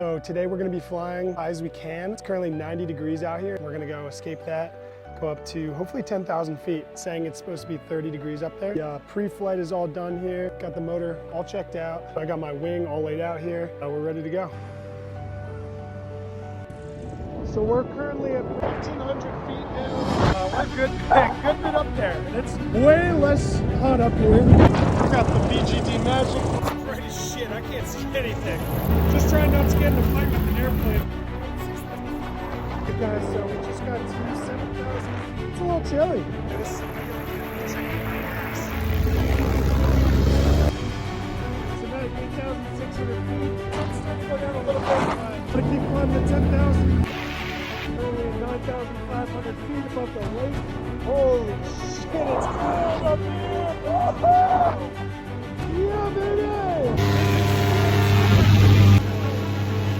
So today we're gonna be flying high as we can. It's currently 90 degrees out here. We're gonna go escape that, go up to hopefully 10,000 feet, saying it's supposed to be 30 degrees up there. The pre-flight is all done here. Got the motor all checked out. I got my wing all laid out here. We're ready to go. So we're currently at 1,500 feet now. We're good bit up there. And it's way less hot up here. We got the BGD Magic. Bright as shit, I can't see anything. Just trying not to get in a fight with an airplane. Hey guys, so we just got to 7,000. It's a little chilly. It's about 8,600 feet. It's starting to go down a little bit. But keep climbing to 10,000. Currently at 9,500 feet above the lake. Holy shit, it's cold up here! Woo-hoo! Yeah, baby!